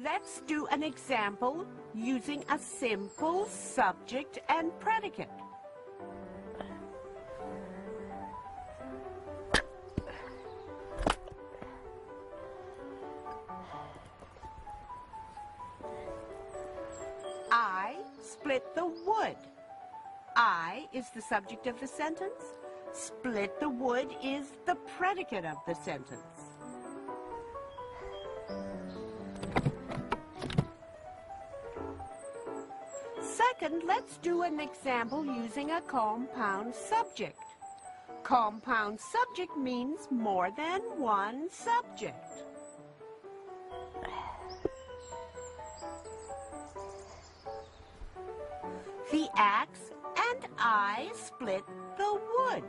Let's do an example using a simple subject and predicate. I split the wood. I is the subject of the sentence. Split the wood is the predicate of the sentence. Second, let's do an example using a compound subject. Compound subject means more than one subject. The axe and I split the wood.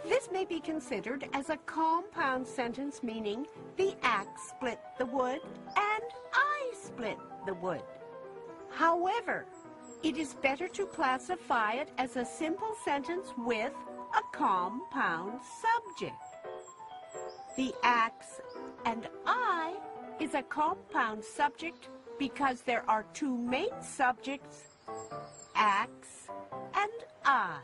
This may be considered as a compound sentence, meaning the axe split the wood and I split the wood. However, it is better to classify it as a simple sentence with a compound subject. The axe and I is a compound subject because there are two main subjects, axe and I.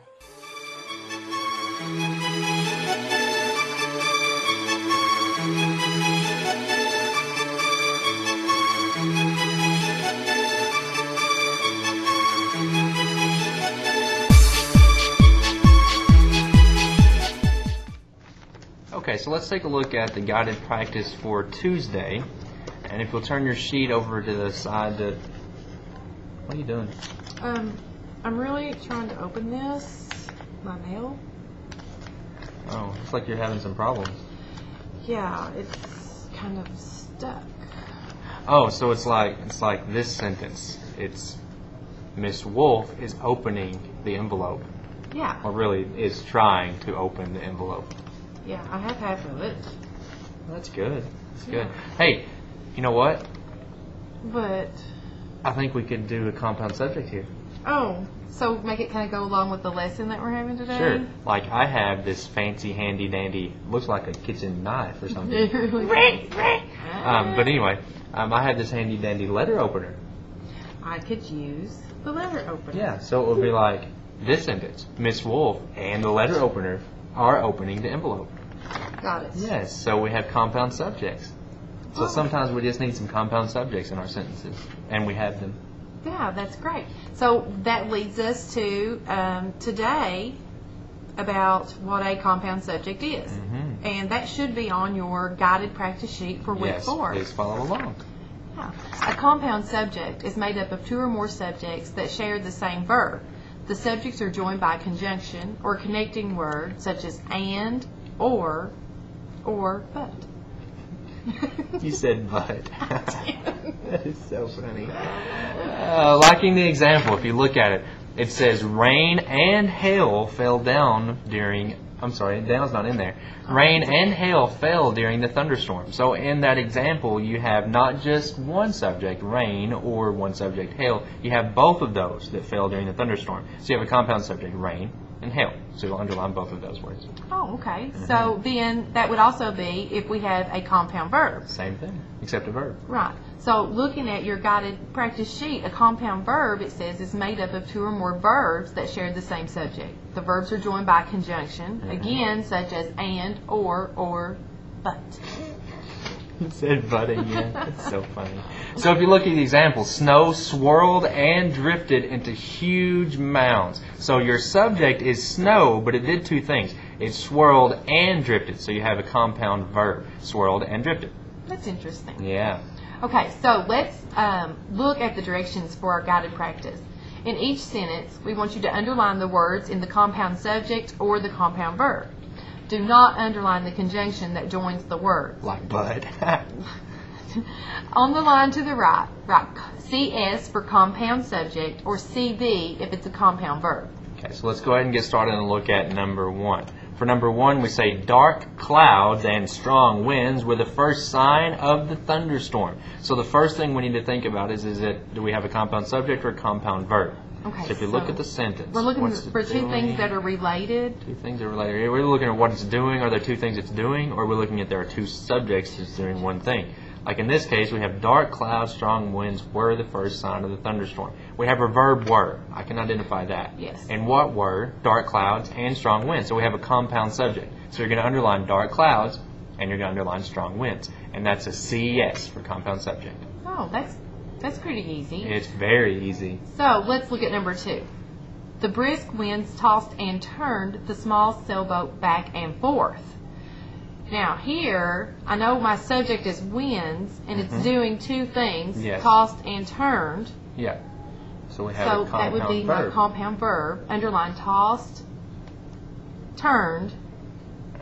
Okay, so let's take a look at the guided practice for Tuesday. And if you'll turn your sheet over to the side to... What are you doing? I'm really trying to open this, my nail. Oh, looks like you're having some problems. Yeah, it's kind of stuck. Oh, so it's like this sentence. It's Miss Wolf is opening the envelope. Yeah. Or really is trying to open the envelope. Yeah, I have half of it. That's good. That's good. Hey, you know what? But... I think we could do a compound subject here. Oh, so make it kind of go along with the lesson that we're having today? Sure. Like I have this fancy handy dandy, looks like a kitchen knife or something. But anyway, I have this handy dandy letter opener. I could use the letter opener. Yeah, so it would be like this sentence. Miss Wolf and the letter opener are opening the envelope. Got it. Yes, so we have compound subjects. So sometimes we just need some compound subjects in our sentences, and we have them. Yeah, that's great. So that leads us to today about what a compound subject is. Mm-hmm. And that should be on your guided practice sheet for week 4. Yes, please follow along. Yeah. A compound subject is made up of two or more subjects that share the same verb. The subjects are joined by a conjunction or connecting word such as and, or but. You said but. That is so funny. Liking the example, if you look at it, it says rain and hail fell down during... I'm sorry, down's not in there. Rain and hail fell during the thunderstorm. So in that example, you have not just one subject, rain, or one subject, hail. You have both of those that fell during the thunderstorm. So you have a compound subject, rain and hail. So you'll underline both of those words. Oh, okay. Mm-hmm. So then that would also be if we have a compound verb. Same thing, except a verb. Right. So looking at your guided practice sheet, a compound verb, it says, is made up of two or more verbs that share the same subject. The verbs are joined by conjunction, again, such as and, or, but. You said but again. It's so funny. So if you look at the example, snow swirled and drifted into huge mounds. So your subject is snow, but it did two things. It swirled and drifted. So you have a compound verb, swirled and drifted. That's interesting. Yeah. Okay, so let's look at the directions for our guided practice. In each sentence, we want you to underline the words in the compound subject or the compound verb. Do not underline the conjunction that joins the word. Like but. On the line to the right, write CS for compound subject or CV if it's a compound verb. Okay, so let's go ahead and get started and look at number 1. For number 1, we say dark clouds and strong winds were the first sign of the thunderstorm. So the first thing we need to think about is do we have a compound subject or a compound verb? Okay, So if you look at the sentence, we're looking what's it for two doing? things that are related. Two things are related. We're looking at what it's doing. Are there two things it's doing? Or we're looking at there are two subjects that's doing one thing. Like in this case, we have dark clouds, strong winds were the first sign of the thunderstorm. We have a verb were. I can identify that. Yes. And what were? Dark clouds and strong winds. So we have a compound subject. So you're going to underline dark clouds and you're going to underline strong winds. And that's a CES for compound subject. Oh, that's pretty easy. It's very easy. So let's look at number 2. The brisk winds tossed and turned the small sailboat back and forth. Now here, I know my subject is winds, and it's doing two things, Yes. tossed and turned. Yeah. So we have So a compound that would be verb. my compound verb. Underline tossed, turned,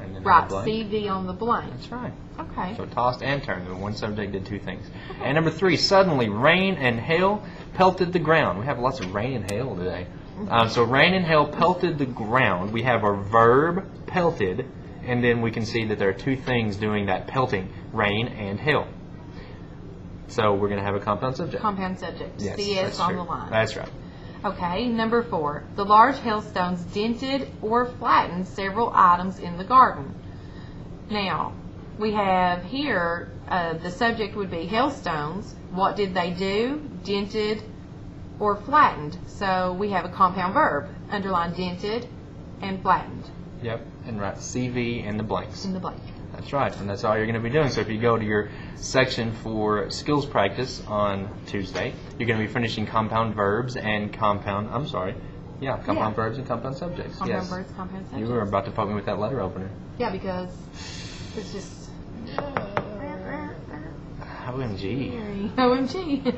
And then write the blank. CV on the blank. That's right. Okay. So tossed and turned. One subject did two things. And number 3, suddenly rain and hail pelted the ground. We have lots of rain and hail today. So rain and hail pelted the ground. We have our verb pelted, and then we can see that there are two things doing that pelting, rain and hail. So we're going to have a compound subject. Compound subject. Yes, CS that's on true. the line. That's right. Okay, number 4. The large hailstones dented or flattened several items in the garden. Now, we have here, the subject would be hailstones. What did they do? Dented or flattened. So we have a compound verb. Underline dented and flattened Yep. And write CV in the blanks. in the blank. That's right, and that's all you're going to be doing. So if you go to your section for skills practice on Tuesday, you're going to be finishing compound verbs and compound verbs and compound subjects. Compound Yes. verbs, compound You subjects. were about to poke me with that letter opener. Yeah, because it's just OMG. OMG.